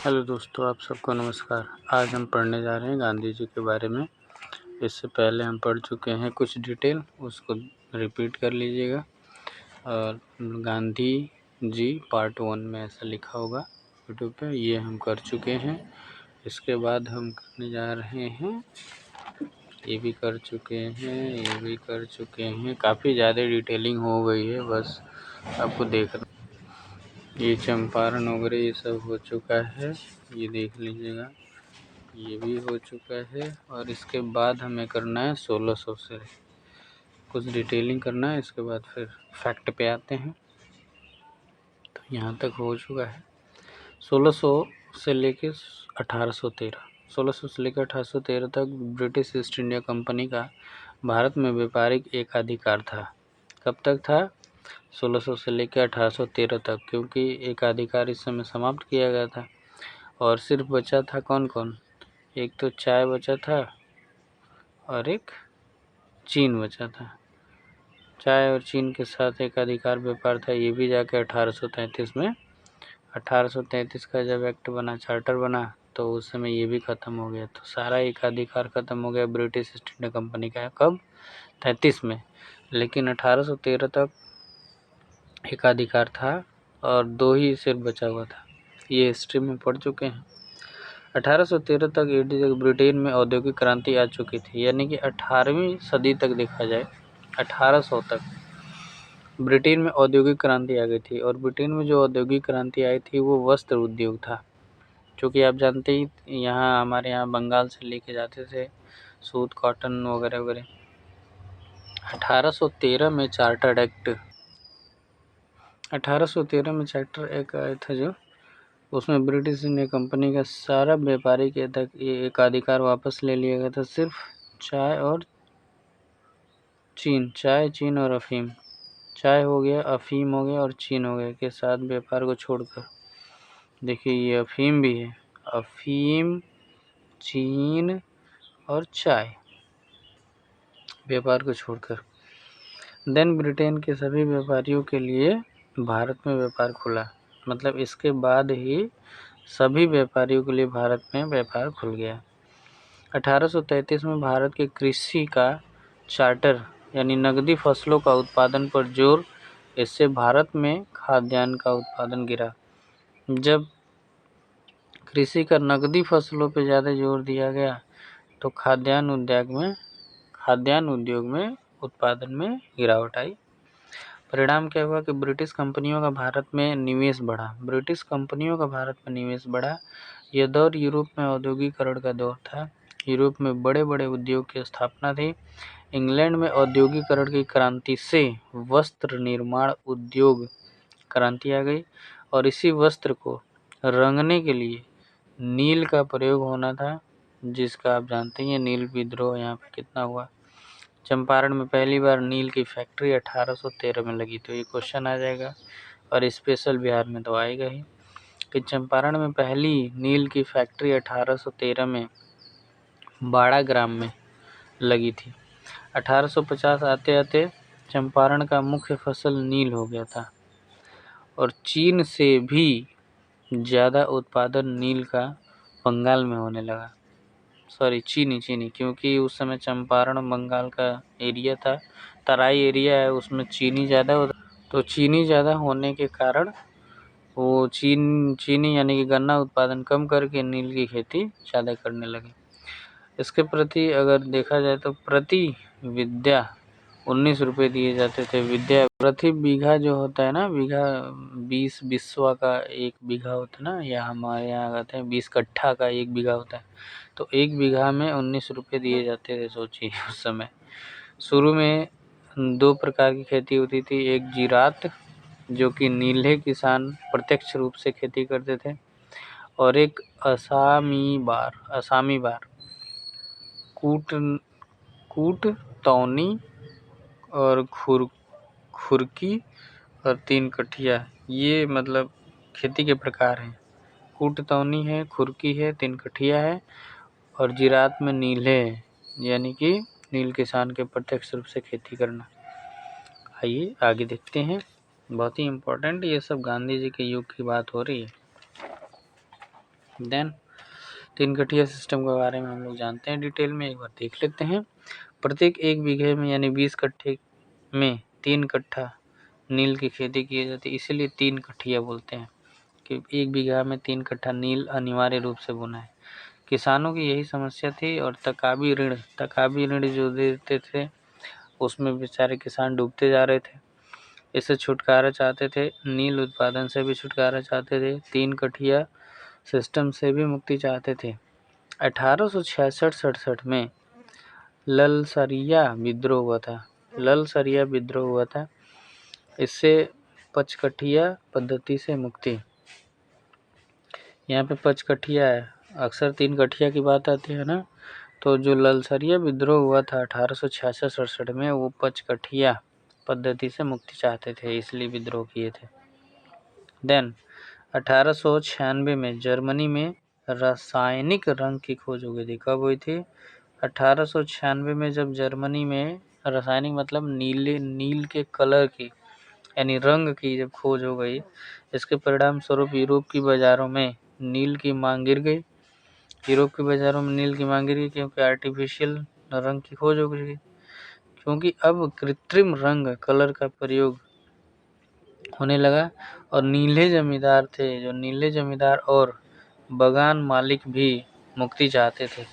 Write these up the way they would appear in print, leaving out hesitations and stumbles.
Hello दोस्तों, आप सबको नमस्कार। आज हम पढ़ने जा रहे हैं गांधी जी के बारे में। इससे पहले हम पढ़ चुके हैं कुछ डिटेल, उसको रिपीट कर लीजिएगा। और गांधी जी पार्ट 1 में ऐसा लिखा होगा यूट्यूब पे, ये हम कर चुके हैं। इसके बाद हम करने जा रहे हैं, ये भी कर चुके हैं, ये भी कर चुके हैं। काफ़ी ज़्यादा डिटेलिंग हो गई है, बस आपको देखना। ये चंपारण वगैरह ये सब हो चुका है, ये देख लीजिएगा। ये भी हो चुका है। और इसके बाद हमें करना है 1600 से कुछ डिटेलिंग करना है। इसके बाद फिर फैक्ट पे आते हैं। तो यहाँ तक हो चुका है 1600 से लेके 1813। 1600 से लेकर 1813 तक ब्रिटिश ईस्ट इंडिया कंपनी का भारत में व्यापारिक एकाधिकार था। कब तक था? 1600 से लेकर 1813 तक, क्योंकि एकाधिकार इस समय समाप्त किया गया था और सिर्फ बचा था कौन कौन? एक तो चाय बचा था और एक चीन बचा था। चाय और चीन के साथ एकाधिकार व्यापार था, ये भी जाके 1833 में 1833 का जब एक्ट बना, चार्टर बना, तो उस समय ये भी ख़त्म हो गया। तो सारा एकाधिकार ख़त्म हो गया ब्रिटिश ईस्ट इंडिया कंपनी का। कब? 33 में। लेकिन 1813 तक एकाधिकार था और 2 ही सिर्फ बचा हुआ था। ये हिस्ट्री में पढ़ चुके हैं। 1813 तक ब्रिटेन में औद्योगिक क्रांति आ चुकी थी, यानी कि 18वीं सदी तक देखा जाए, 1800 तक ब्रिटेन में औद्योगिक क्रांति आ गई थी। और ब्रिटेन में जो औद्योगिक क्रांति आई थी वो वस्त्र उद्योग था। क्योंकि आप जानते ही, यहाँ हमारे यहाँ बंगाल से लेके जाते थे सूत, कॉटन वगैरह वगैरह। 1813 में चार्टर्ड एक्ट 1813 में चार्टर एक आया था, जो उसमें ब्रिटिश इंडिया कंपनी का सारा व्यापारिक एकाधिकार वापस ले लिया गया था। सिर्फ चाय और चीन, चाय, चीन और अफीम, चाय हो गया, अफीम हो गया और चीन हो गया के साथ व्यापार को छोड़कर। देखिए ये अफीम भी है, अफीम, चीन और चाय, व्यापार को छोड़कर। देन ब्रिटेन के सभी व्यापारियों के लिए भारत में व्यापार खुला। मतलब इसके बाद ही सभी व्यापारियों के लिए भारत में व्यापार खुल गया। 1833 में भारत के कृषि का चार्टर, यानी नकदी फसलों का उत्पादन पर जोर, इससे भारत में खाद्यान्न का उत्पादन गिरा। जब कृषि का नकदी फसलों पर ज़्यादा जोर दिया गया तो खाद्यान्न उद्योग में उत्पादन में गिरावट आई। परिणाम क्या हुआ कि ब्रिटिश कंपनियों का भारत में निवेश बढ़ा। यह दौर यूरोप में औद्योगिकरण का दौर था। यूरोप में बड़े बड़े उद्योग की स्थापना थी। इंग्लैंड में औद्योगिकरण की क्रांति से वस्त्र निर्माण उद्योग क्रांति आ गई और इसी वस्त्र को रंगने के लिए नील का प्रयोग होना था, जिसका आप जानते हैं नील विद्रोह यहाँ पे कितना हुआ। चंपारण में पहली बार नील की फैक्ट्री 1813 में लगी। तो ये क्वेश्चन आ जाएगा, और स्पेशल बिहार में तो आएगा ही कि चंपारण में पहली नील की फैक्ट्री 1813 में बाड़ा ग्राम में लगी थी। 1850 आते आते चंपारण का मुख्य फसल नील हो गया था और चीन से भी ज़्यादा उत्पादन नील का बंगाल में होने लगा। चीनी, क्योंकि उस समय चंपारण बंगाल का एरिया था, तराई एरिया है, उसमें चीनी ज़्यादा होता। तो चीनी ज़्यादा होने के कारण वो चीनी यानी कि गन्ना उत्पादन कम करके नील की खेती ज़्यादा करने लगे। इसके प्रति अगर देखा जाए तो प्रति विद्या 19 रुपये दिए जाते थे। विद्या प्रति बीघा जो होता है ना, बीघा 20 बिस्वा का 1 बीघा होता है ना, या हमारे यहाँ कहते हैं 20 कट्ठा का 1 बीघा होता है। तो 1 बीघा में 19 रुपये दिए जाते थे। सोचिए उस समय। शुरू में 2 प्रकार की खेती होती थी। एक जीरात, जो कि नीले किसान प्रत्यक्ष रूप से खेती करते थे, और एक असामी बार कूट तौनी और खुरकी और 3 कठिया। ये मतलब खेती के प्रकार हैं। कूट तौनी है, खुरकी है, 3 कठिया है, और जीरात में नीले है, यानी कि नील किसान के प्रत्यक्ष रूप से खेती करना। आइए आगे देखते हैं। बहुत ही इम्पोर्टेंट, ये सब गांधी जी के युग की बात हो रही है। देन 3 कठिया सिस्टम के बारे में हम लोग जानते हैं डिटेल में, एक बार देख लेते हैं। प्रत्येक 1 बीघे में यानी 20 कट्ठे में 3 कट्ठा नील की खेती की जाती है, इसीलिए 3 कठिया बोलते हैं कि 1 बीघा में 3 कट्ठा नील अनिवार्य रूप से बोना है। किसानों की यही समस्या थी और तकाबी ऋण जो देते थे उसमें बेचारे किसान डूबते जा रहे थे। इससे छुटकारा चाहते थे, नील उत्पादन से भी छुटकारा चाहते थे, 3 कठिया सिस्टम से भी मुक्ति चाहते थे। 1866-67 में ललसरिया विद्रोह हुआ था। इससे पचकठिया पद्धति से मुक्ति। यहाँ पे पचकठिया है, अक्सर 3 कठिया की बात आती है ना, तो जो ललसरिया विद्रोह हुआ था 1866-67 में, वो पचकठिया पद्धति से मुक्ति चाहते थे, इसलिए विद्रोह किए थे। देन 1896 में जर्मनी में रासायनिक रंग की खोज हो गई थी। कब हुई थी? 1896 में, जब जर्मनी में रासायनिक मतलब नील के कलर की यानी रंग की जब खोज हो गई, इसके परिणाम स्वरूप यूरोप की बाज़ारों में नील की मांग गिर गई। क्योंकि आर्टिफिशियल रंग की खोज हो गई, क्योंकि अब कृत्रिम रंग कलर का प्रयोग होने लगा और नीले जमींदार और बगान मालिक भी मुक्ति चाहते थे।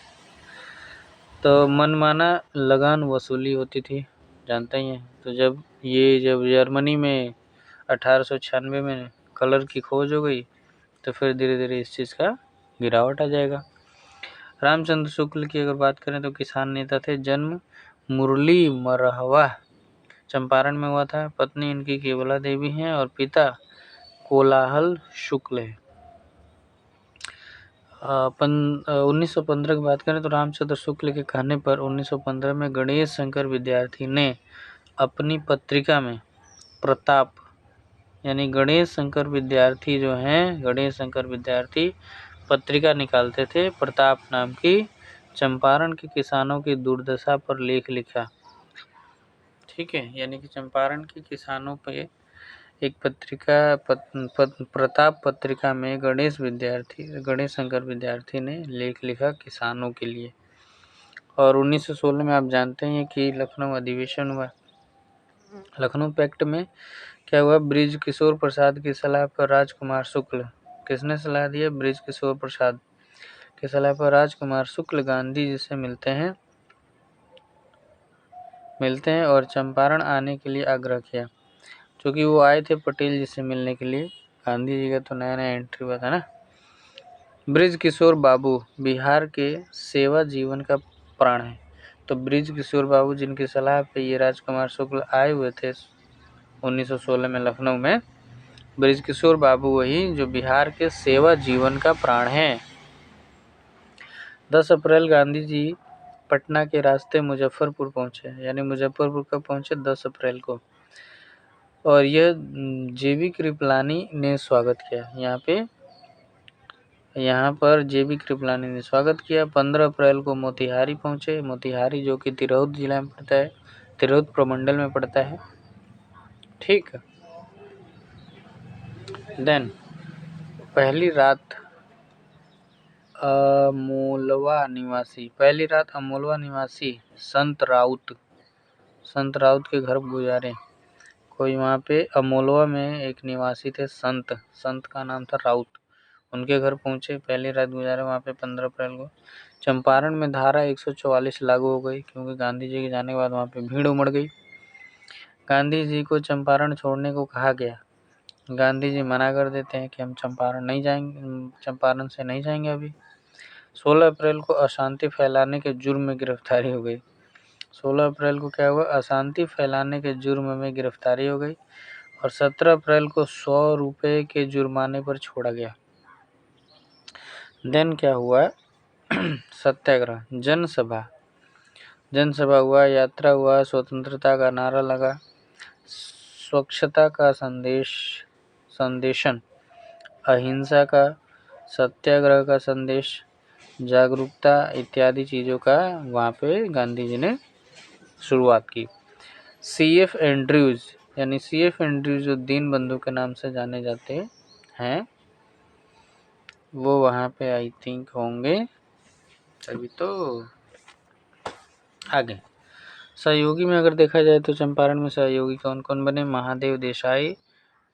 तो मनमाना लगान वसूली होती थी, जानते ही हैं। तो जब जर्मनी में 1896 में कलर की खोज हो गई, तो फिर धीरे धीरे इस चीज़ का गिरावट आ जाएगा। रामचंद्र शुक्ल की अगर बात करें तो किसान नेता थे। जन्म मुरली मरहवा चंपारण में हुआ था। पत्नी इनकी केवला देवी हैं और पिता कोलाहल शुक्ल है। 1915 की बात करें तो रामचंद्र शुक्ल के कहने पर 1915 में गणेश शंकर विद्यार्थी ने अपनी पत्रिका में प्रताप यानी गणेश शंकर विद्यार्थी पत्रिका निकालते थे, प्रताप नाम की, चंपारण के किसानों की दुर्दशा पर लेख लिखा। ठीक है, यानी कि चंपारण के किसानों पे एक पत्रिका प्रताप पत्रिका में गणेश शंकर विद्यार्थी ने लेख लिखा किसानों के लिए। और 1916 में आप जानते हैं कि लखनऊ अधिवेशन हुआ। लखनऊ पैक्ट में क्या हुआ? बृज किशोर प्रसाद की सलाह पर राजकुमार शुक्ल, किसने सलाह दी? बृज किशोर प्रसाद की सलाह पर राजकुमार शुक्ल गांधी जी से मिलते हैं और चंपारण आने के लिए आग्रह किया। क्योंकि वो आए थे पटेल जी से मिलने के लिए, गांधी जी का तो नया एंट्री हुआ था ना। बृज किशोर बाबू बिहार के सेवा जीवन का प्राण है। तो बृज किशोर बाबू जिनकी सलाह पे ये राजकुमार शुक्ल आए हुए थे 1916 में लखनऊ में, बृज किशोर बाबू वही जो बिहार के सेवा जीवन का प्राण है। 10 अप्रैल गांधी जी पटना के रास्ते मुजफ्फरपुर पहुंचे, यानी मुजफ्फरपुर कब पहुंचे? 10 अप्रैल को। और यह जेबी कृपलानी ने स्वागत किया। यहाँ पर जेबी कृपलानी ने स्वागत किया। 15 अप्रैल को मोतिहारी पहुंचे। मोतिहारी जो कि तिरहुत जिला में पड़ता है, तिरहुत प्रमंडल में पड़ता है। ठीक। देन पहली रात अमोलवा निवासी संत राउत के घर गुजारे। कोई वहाँ पे अमोलवा में एक निवासी थे, संत का नाम था राउत, उनके घर पहुँचे, पहली रात गुजारे वहाँ पे 15 अप्रैल को। चंपारण में धारा 144 लागू हो गई, क्योंकि गांधी जी के जाने के बाद वहाँ पे भीड़ उमड़ गई। गांधी जी को चंपारण छोड़ने को कहा गया। गांधी जी मना कर देते हैं कि हम चंपारण से नहीं जाएंगे अभी। 16 अप्रैल को अशांति फैलाने के जुर्म में गिरफ्तारी हो गई। 16 अप्रैल को क्या हुआ? अशांति फैलाने के जुर्म में गिरफ्तारी हो गई और 17 अप्रैल को 100 रुपये के जुर्माने पर छोड़ा गया। देन क्या हुआ? सत्याग्रह, जनसभा हुआ, यात्रा हुआ, स्वतंत्रता का नारा लगा, स्वच्छता का संदेशन, अहिंसा का, सत्याग्रह का संदेश, जागरूकता इत्यादि चीज़ों का वहाँ पे गांधी जी ने शुरुआत की। CF एंड्रयूज जो दीनबंधु के नाम से जाने जाते हैं, वो वहाँ पे आई थिंक होंगे, तभी तो। आगे सहयोगी में अगर देखा जाए तो चंपारण में सहयोगी कौन कौन बने? महादेव देसाई,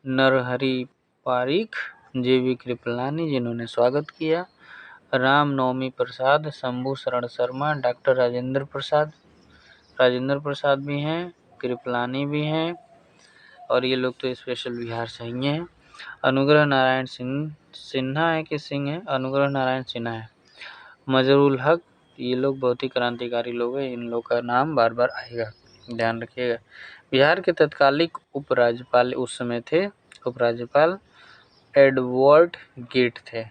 नरहरि पारिख, JV कृपलानी जिन्होंने स्वागत किया, राम नवमी प्रसाद, शंभू शरण शर्मा, डॉक्टर राजेंद्र प्रसाद भी हैं, कृपलानी भी हैं, और ये लोग तो स्पेशल बिहार से ही हैं। अनुग्रह नारायण सिन्हा है कि सिंह है? अनुग्रह नारायण सिन्हा है। मजरुल हक, ये लोग बहुत ही क्रांतिकारी लोग हैं, इन लोग का नाम बार बार आएगा, ध्यान रखिएगा। बिहार के तत्कालिक उपराज्यपाल उस समय थे, उपराज्यपाल एडवर्ड गेट थे।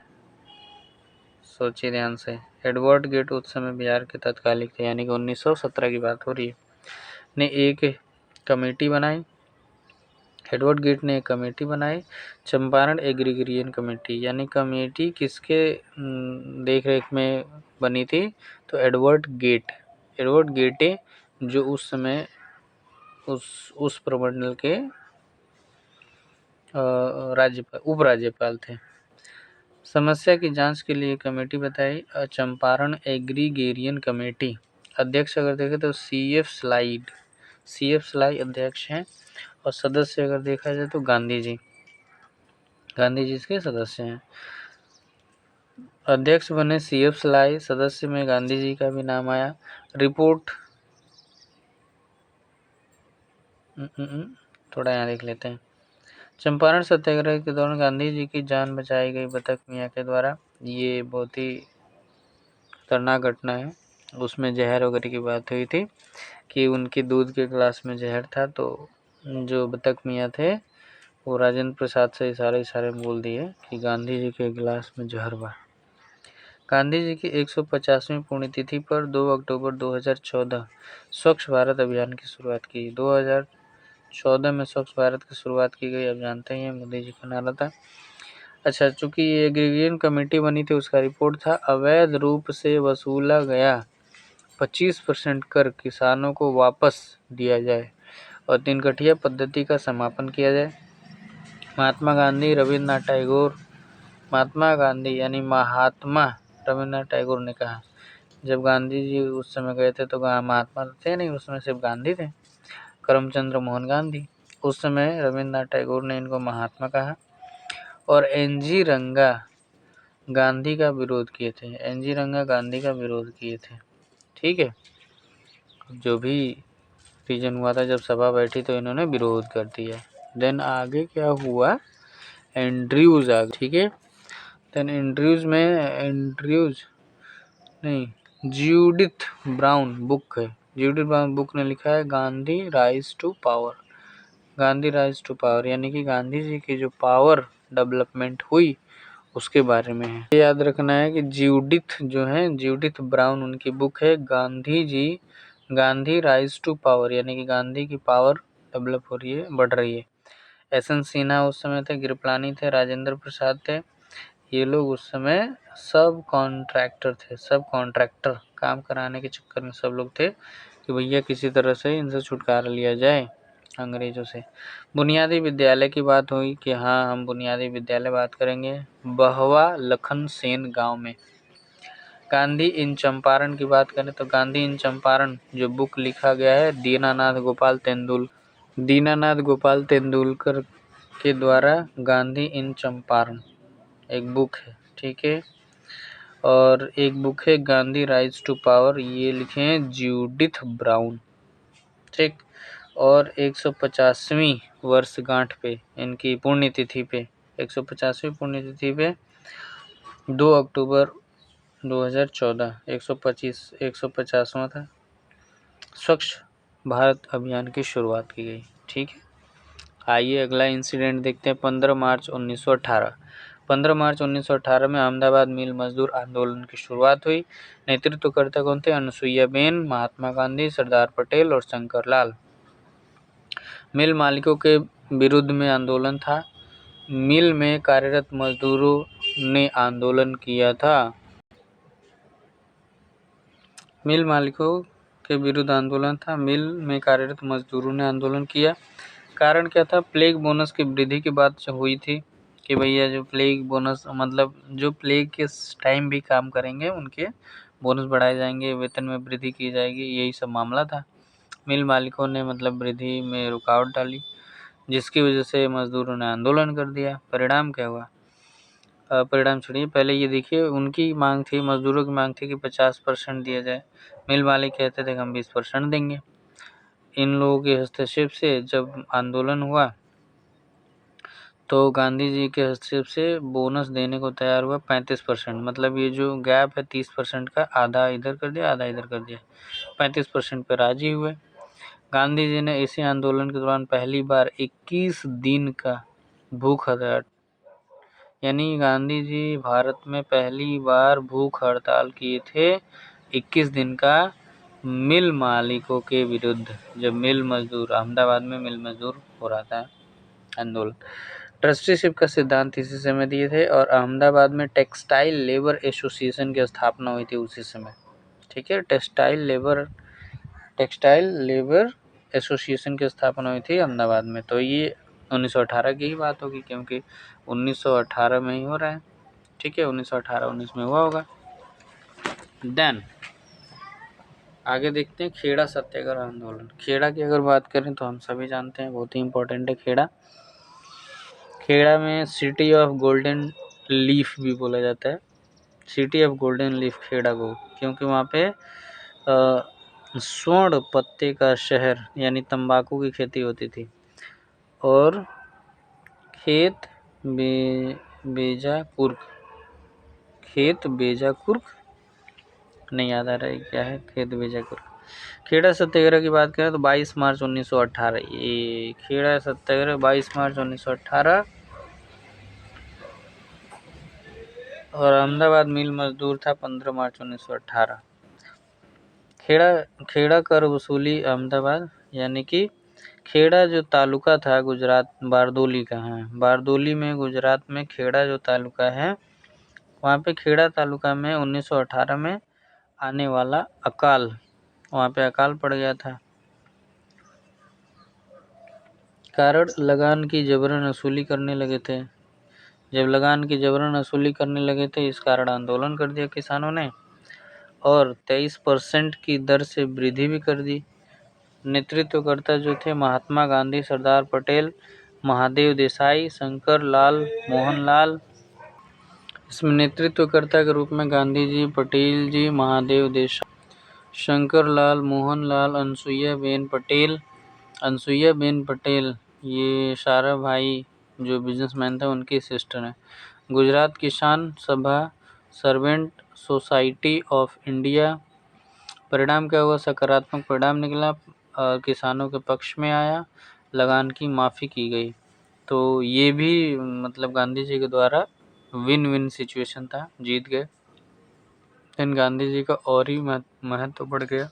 सोचिए ध्यान से, एडवर्ड गेट उस समय बिहार के तत्कालिक थे, यानी कि 1917 की बात हो रही है। ने एक कमेटी बनाई, एडवर्ड गेट ने एक कमेटी बनाई, चंपारण एग्रीगेरियन कमेटी, यानी कमेटी किसके देख रेख में बनी थी? तो एडवर्ड गेटे जो उस समय उस प्रमंडल के उपराज्यपाल थे। समस्या की जांच के लिए कमेटी बताई, चंपारण एग्रीगेरियन कमेटी। अध्यक्ष अगर देखें तो CF स्लाई अध्यक्ष हैं, और सदस्य अगर देखा जाए तो गांधी जी इसके सदस्य हैं। अध्यक्ष बने CF स्लाई, सदस्य में गांधी जी का भी नाम आया। रिपोर्ट थोड़ा यहाँ देख लेते हैं। चंपारण सत्याग्रह के दौरान गांधी जी की जान बचाई गई बतख मियाँ के द्वारा। ये बहुत ही खतरनाक घटना है। उसमें जहर वगैरह की बात हुई थी कि उनके दूध के गिलास में जहर था, तो जो बतख मियाँ थे वो राजेंद्र प्रसाद से इशारे में बोल दिए कि गांधी जी के गिलास में जहर बा। गांधी जी की 150वीं पुण्यतिथि पर 2 अक्टूबर 2014 स्वच्छ भारत अभियान की शुरुआत की। 2014 में स्वच्छ भारत की शुरुआत की गई। अब जानते हैं मोदी जी का नारा था। अच्छा, चूंकि ये एग्रीगेरियन कमेटी बनी थी, उसका रिपोर्ट था अवैध रूप से वसूला गया 25% कर किसानों को वापस दिया जाए और तिनकठिया पद्धति का समापन किया जाए। महात्मा गांधी रविन्द्रनाथ टैगोर ने कहा, जब गांधी जी उस समय गए थे तो महात्मा थे नहीं, उसमें सिर्फ गांधी थे, करमचंद्र मोहन गांधी। उस समय रविन्द्रनाथ टैगोर ने इनको महात्मा कहा, और NG रंगा गांधी का विरोध किए थे। ठीक है, जो भी रीजन हुआ था, जब सभा बैठी तो इन्होंने विरोध कर दिया। देन आगे क्या हुआ? एंड्रयूज आ, ठीक है। देन ज्यूडिथ ब्राउन बुक है। ज्यूडिथ ब्राउन बुक ने लिखा है गांधी राइज टू पावर, यानी कि गांधी जी की जो पावर डेवलपमेंट हुई उसके बारे में है। याद रखना है कि ज्यूडिथ ब्राउन उनकी बुक है गांधी राइज टू पावर, यानी कि गांधी की पावर डेवलप हो रही है, बढ़ रही है। SN सिन्हा उस समय थे, कृपलानी थे, राजेंद्र प्रसाद थे। ये लोग उस समय सब कॉन्ट्रैक्टर काम कराने के चक्कर में सब लोग थे कि भैया किसी तरह से इनसे छुटकारा लिया जाए अंग्रेजों से। बुनियादी विद्यालय की बात हुई कि हाँ, हम बुनियादी विद्यालय बात करेंगे। बहवा लखन सेन गांव में। गांधी इन चंपारण की बात करें तो गांधी इन चंपारण जो बुक लिखा गया है दीनानाथ गोपाल तेंदुलकर के द्वारा, गांधी इन चंपारण एक बुक है, ठीक है। और एक बुक है गांधी राइज टू पावर, ये लिखे हैं ज्यूडिथ ब्राउन, ठीक। और 150वीं वर्षगांठ पे इनकी पुण्यतिथि पे 150वीं पुण्यतिथि पे 2 अक्टूबर 2014 150वां था, स्वच्छ भारत अभियान की शुरुआत की गई, ठीक है। आइए अगला इंसिडेंट देखते हैं। 15 मार्च 1918 में अहमदाबाद मिल मजदूर आंदोलन की शुरुआत हुई। नेतृत्वकर्ता कौन थे? अनुसुईयाबेन, महात्मा गांधी, सरदार पटेल और शंकरलाल। मिल मालिकों के विरुद्ध में आंदोलन था। मिल में कार्यरत मजदूरों ने आंदोलन किया था। मिल मालिकों के विरुद्ध आंदोलन था। मिल में कार्यरत मजदूरों ने आंदोलन किया। कारण क्या था? प्लेग बोनस की वृद्धि की बात हुई थी कि भैया जो प्लेग बोनस मतलब जो प्लेग के टाइम भी काम करेंगे उनके बोनस बढ़ाए जाएंगे, वेतन में वृद्धि की जाएगी, यही सब मामला था। मिल मालिकों ने मतलब वृद्धि में रुकावट डाली, जिसकी वजह से मजदूरों ने आंदोलन कर दिया। परिणाम क्या हुआ? परिणाम छोड़िए, पहले ये देखिए, उनकी मांग थी, मजदूरों की मांग थी कि 50% दिया जाए। मिल मालिक कहते थे कि हम 20% देंगे। इन लोगों के हस्तक्षेप से जब आंदोलन हुआ तो गांधी जी के हस्तक्षेप से बोनस देने को तैयार हुआ 35%। मतलब ये जो गैप है 30% का, आधा इधर कर दिया, आधा इधर कर दिया, 35% पे राजी हुए। गांधी जी ने इसी आंदोलन के दौरान पहली बार 21 दिन का भूख हड़ताल, यानी गांधी जी भारत में पहली बार भूख हड़ताल किए थे 21 दिन का, मिल मालिकों के विरुद्ध। जब मिल मजदूर, अहमदाबाद में मिल मजदूर हो रहा था आंदोलन। ट्रस्टीशिप का सिद्धांत इसी समय दिए थे और अहमदाबाद में टेक्सटाइल लेबर एसोसिएशन की स्थापना हुई थी उसी समय। ठीक है, टेक्सटाइल लेबर एसोसिएशन की स्थापना हुई थी अहमदाबाद में। तो ये 1918 की ही बात होगी, क्योंकि 1918 में ही हो रहा है। ठीक है, 1918-19 में हुआ होगा। देन आगे देखते हैं खेड़ा सत्याग्रह आंदोलन। खेड़ा की अगर बात करें तो हम सभी जानते हैं, बहुत ही इंपॉर्टेंट है खेड़ा। खेड़ा में सिटी ऑफ गोल्डन लीफ भी बोला जाता है, city of golden leaf Kheda को, क्योंकि वहाँ पे स्वर्ण पत्ते का शहर यानी तंबाकू की खेती होती थी। और खेत बेजाकुर्क नहीं याद आ रहा है क्या है, खेत बेजाकुर्क। खेड़ा सत्याग्रह की बात करें तो 22 मार्च 1918, ये खेड़ा सत्याग्रह 22 मार्च 1918। और अहमदाबाद मिल मजदूर था 15 मार्च 1918। खेड़ा कर वसूली अहमदाबाद, यानी कि खेड़ा जो तालुका था गुजरात बारदोली का है, बारदोली में गुजरात में खेड़ा जो तालुका है, वहाँ पे खेड़ा तालुका में 1918 में आने वाला अकाल, वहाँ पे अकाल पड़ गया था, कारण लगान की जबरन वसूली करने लगे थे। जब लगान की जबरन वसूली करने लगे थे, इस कारण आंदोलन कर दिया किसानों ने और 23% की दर से वृद्धि भी कर दी। नेतृत्वकर्ता जो थे महात्मा गांधी, सरदार पटेल, महादेव देसाई, शंकर लाल, मोहन लाल। इसमें नेतृत्वकर्ता के रूप में गांधी जी, पटेल जी, महादेव देसाई, शंकर लाल, मोहन लाल, अनसुईया बेन पटेल, ये सारा भाई जो बिजनेसमैन थे उनकी सिस्टर हैं। गुजरात किसान सभा, सर्वेंट सोसाइटी ऑफ इंडिया। परिणाम क्या हुआ? सकारात्मक परिणाम निकला, किसानों के पक्ष में आया, लगान की माफ़ी की गई। तो ये भी मतलब गांधी जी के द्वारा विन विन सिचुएशन था, जीत गए। लेकिन गांधी जी का और ही महत्व बढ़ गया।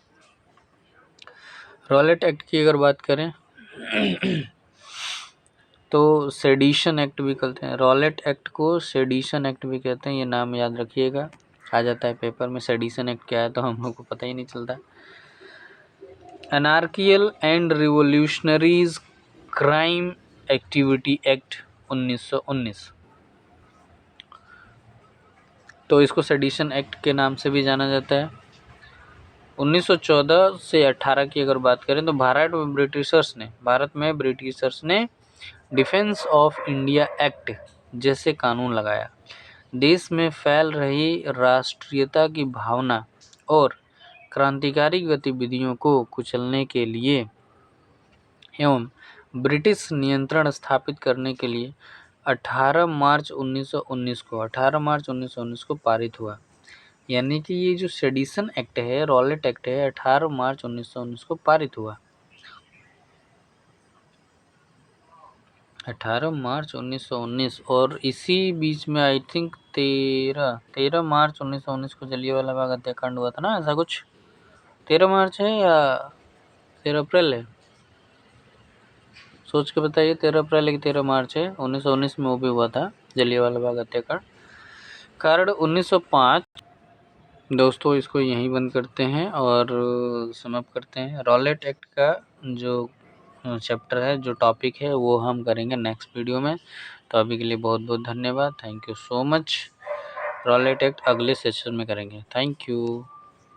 रॉलेट एक्ट की अगर बात करें तो सेडिशन एक्ट भी कहते हैं, रॉलेट एक्ट को सेडिशन एक्ट भी कहते हैं, ये नाम याद रखिएगा, आ जाता है पेपर में। सेडिशन एक्ट क्या है तो हम लोग को पता ही नहीं चलता। Anarchical and revolutionaries crime activity act 1919, तो इसको सेडिशन एक्ट के नाम से भी जाना जाता है। 1914 से 18 की अगर बात करें तो भारत में ब्रिटिशर्स ने डिफेंस ऑफ इंडिया एक्ट जैसे कानून लगाया। देश में फैल रही राष्ट्रीयता की भावना और क्रांतिकारी गतिविधियों को कुचलने के लिए एवं ब्रिटिश नियंत्रण स्थापित करने के लिए 18 मार्च 1919 को पारित हुआ। यानी कि ये जो सेडिशन एक्ट है, रॉलेट एक्ट है, 18 मार्च 1919 को पारित हुआ। 18 मार्च 1919 और इसी बीच में आई थिंक 13 मार्च 1919 को जलियांवाला बाग हत्याकांड हुआ था ना, ऐसा कुछ। 13 मार्च है या 13 अप्रैल है? सोच के बताइए, 13 अप्रैल है कि 13 मार्च है? 1919 में वो भी हुआ था, जलियांवाला बाग हत्याकांड। कारण 1905। दोस्तों इसको यहीं बंद करते हैं और समाप्त करते हैं। रॉलेट एक्ट का जो चैप्टर है, जो टॉपिक है वो हम करेंगे नेक्स्ट वीडियो में। तो अभी के लिए बहुत बहुत धन्यवाद, thank you so much. Rowlatt act अगले सेशन में करेंगे, थैंक यू।